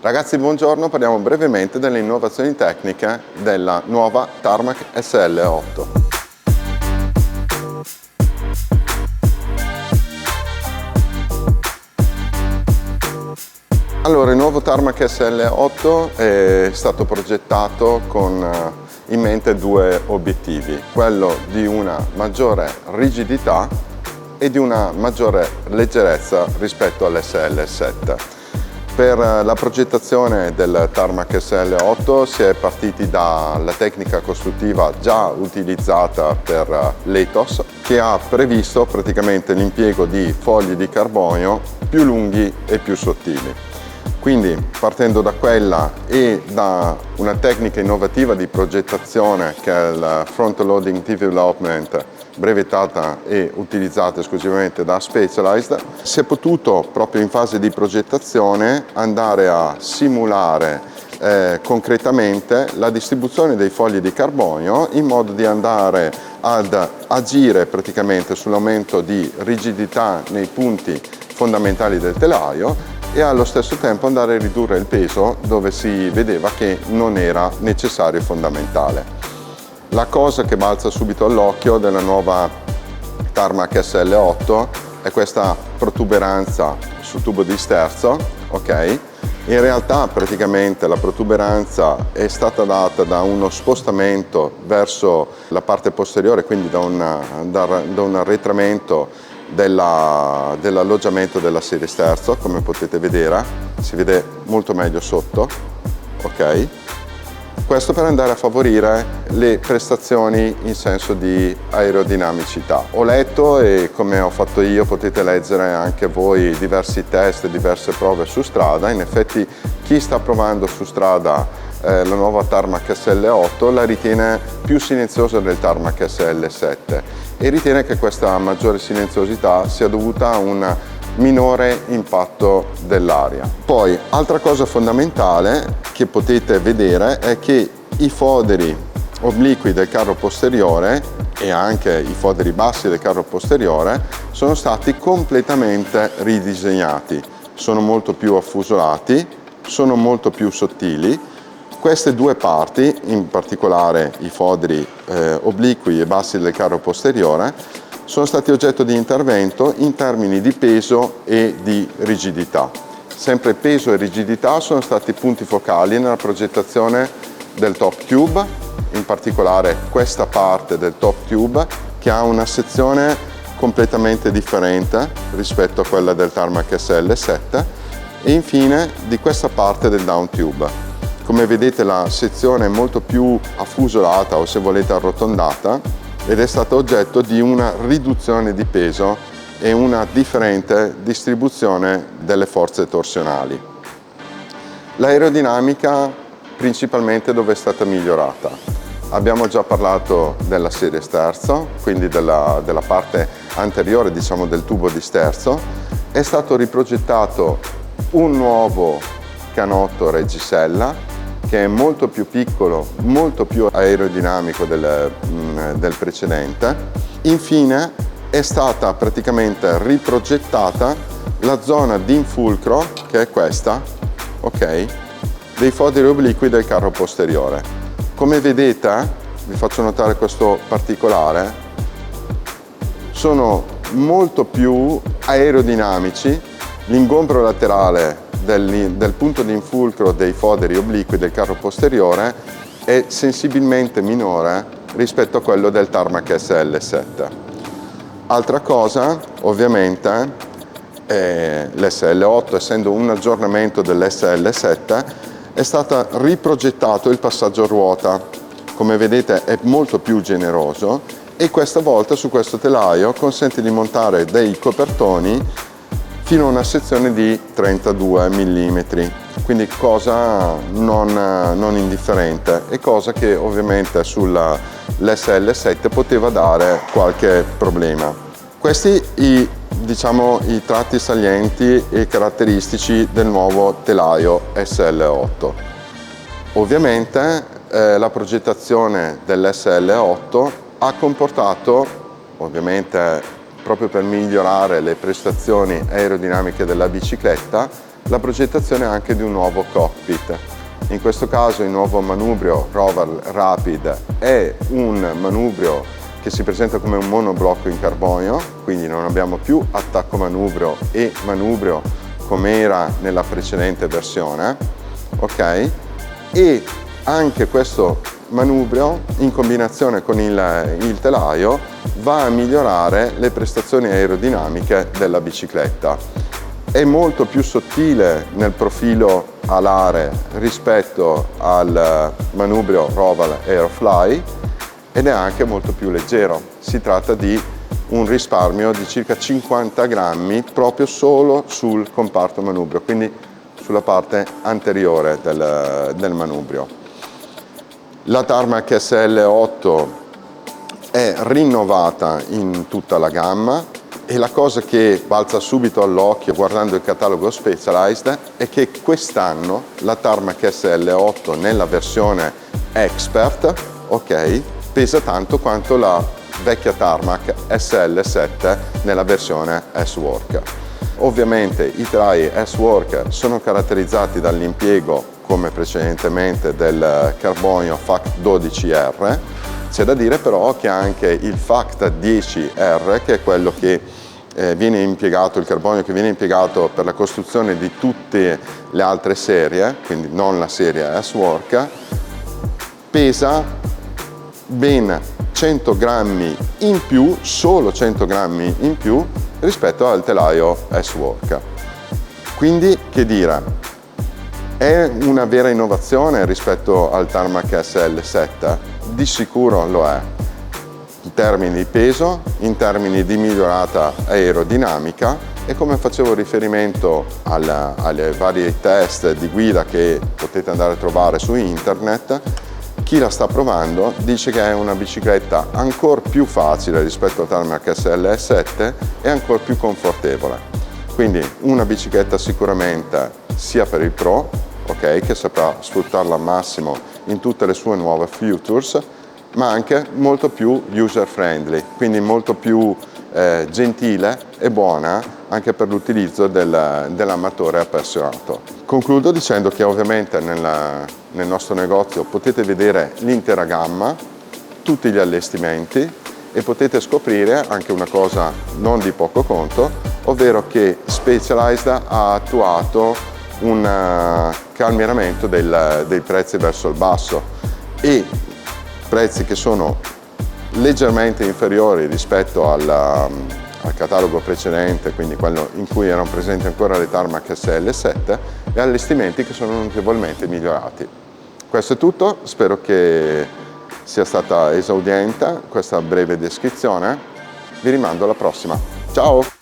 Ragazzi, buongiorno, parliamo brevemente delle innovazioni tecniche della nuova Tarmac SL8. Allora, il nuovo Tarmac SL8 è stato progettato con in mente due obiettivi, quello di una maggiore rigidità e di una maggiore leggerezza rispetto all'SL7. Per la progettazione del Tarmac SL8 si è partiti dalla tecnica costruttiva già utilizzata per l'Ethos, che ha previsto praticamente l'impiego di fogli di carbonio più lunghi e più sottili. Quindi, partendo da quella e da una tecnica innovativa di progettazione che è il Front Loading Development, brevettata e utilizzata esclusivamente da Specialized, si è potuto proprio in fase di progettazione andare a simulare concretamente la distribuzione dei fogli di carbonio in modo di andare ad agire praticamente sull'aumento di rigidità nei punti fondamentali del telaio e allo stesso tempo andare a ridurre il peso dove si vedeva che non era necessario e fondamentale. La cosa che balza subito all'occhio della nuova Tarmac SL8 è questa protuberanza sul tubo di sterzo, ok? In realtà praticamente la protuberanza è stata data da uno spostamento verso la parte posteriore, quindi da un arretramento dell'alloggiamento della serie sterzo, come potete vedere, si vede molto meglio sotto, ok? Questo per andare a favorire le prestazioni in senso di aerodinamicità. Ho letto e come ho fatto io potete leggere anche voi diversi test e diverse prove su strada. In effetti chi sta provando su strada la nuova Tarmac SL8 la ritiene più silenziosa del Tarmac SL7 e ritiene che questa maggiore silenziosità sia dovuta a un minore impatto dell'aria. Poi, altra cosa fondamentale che potete vedere è che i foderi obliqui del carro posteriore e anche i foderi bassi del carro posteriore sono stati completamente ridisegnati. Sono molto più affusolati, sono molto più sottili. Queste due parti, in particolare i foderi obliqui e bassi del carro posteriore, sono stati oggetto di intervento in termini di peso e di rigidità. Sempre peso e rigidità sono stati punti focali nella progettazione del top tube, in particolare questa parte del top tube che ha una sezione completamente differente rispetto a quella del Tarmac SL7 e infine di questa parte del down tube. Come vedete la sezione è molto più affusolata o se volete arrotondata ed è stata oggetto di una riduzione di peso e una differente distribuzione delle forze torsionali. L'aerodinamica principalmente dove è stata migliorata? Abbiamo già parlato della serie sterzo, quindi della parte anteriore diciamo del tubo di sterzo. È stato riprogettato un nuovo canotto reggisella che è molto più piccolo, molto più aerodinamico del precedente. Infine è stata praticamente riprogettata la zona di infulcro, che è questa, ok, dei foderi obliqui del carro posteriore. Come vedete, vi faccio notare questo particolare, sono molto più aerodinamici, l'ingombro laterale del punto di infulcro dei foderi obliqui del carro posteriore è sensibilmente minore rispetto a quello del Tarmac SL7. Altra cosa, ovviamente, l'SL8, essendo un aggiornamento dell'SL7, è stato riprogettato il passaggio a ruota. Come vedete è molto più generoso e questa volta su questo telaio consente di montare dei copertoni fino a una sezione di 32 mm, quindi cosa non indifferente e cosa che ovviamente sull'SL7 poteva dare qualche problema. Questi i tratti salienti e caratteristici del nuovo telaio SL8. Ovviamente la progettazione dell'SL8 ha comportato, ovviamente proprio per migliorare le prestazioni aerodinamiche della bicicletta, la progettazione anche di un nuovo cockpit. In questo caso il nuovo manubrio Roval Rapid è un manubrio che si presenta come un monoblocco in carbonio, quindi non abbiamo più attacco manubrio e manubrio come era nella precedente versione, ok? E anche questo manubrio in combinazione con il telaio va a migliorare le prestazioni aerodinamiche della bicicletta. È molto più sottile nel profilo alare rispetto al manubrio Roval Aerofly ed è anche molto più leggero. Si tratta di un risparmio di circa 50 grammi proprio solo sul comparto manubrio, quindi sulla parte anteriore del manubrio. La Tarmac SL8 è rinnovata in tutta la gamma e la cosa che balza subito all'occhio guardando il catalogo Specialized è che quest'anno la Tarmac SL8 nella versione Expert, ok, pesa tanto quanto la vecchia Tarmac SL7 nella versione S-Work. Ovviamente i telai S-Work sono caratterizzati dall'impiego, come precedentemente, del carbonio FACT 12R. C'è da dire però che anche il FACT 10R, che è quello che viene impiegato, il carbonio che viene impiegato per la costruzione di tutte le altre serie, quindi non la serie S-Work, pesa ben 100 grammi in più, solo 100 grammi in più rispetto al telaio S-Work. Quindi, che dire, è una vera innovazione rispetto al Tarmac SL7? Di sicuro lo è, in termini di peso, in termini di migliorata aerodinamica e come facevo riferimento alle vari test di guida che potete andare a trovare su internet, chi la sta provando dice che è una bicicletta ancora più facile rispetto al Tarmac SL7 e ancora più confortevole. Quindi una bicicletta sicuramente sia per il pro, ok, che saprà sfruttarla al massimo in tutte le sue nuove features, ma anche molto più user friendly, quindi molto più gentile e buona anche per l'utilizzo dell'amatore appassionato. Concludo dicendo che ovviamente nel nostro negozio potete vedere l'intera gamma, tutti gli allestimenti e potete scoprire anche una cosa non di poco conto, ovvero che Specialized ha attuato un calmieramento dei prezzi verso il basso e prezzi che sono leggermente inferiori rispetto al catalogo precedente, quindi quello in cui erano presenti ancora le Tarmac SL7 e allestimenti che sono notevolmente migliorati. Questo è tutto, spero che sia stata esaudiente questa breve descrizione, vi rimando alla prossima. Ciao!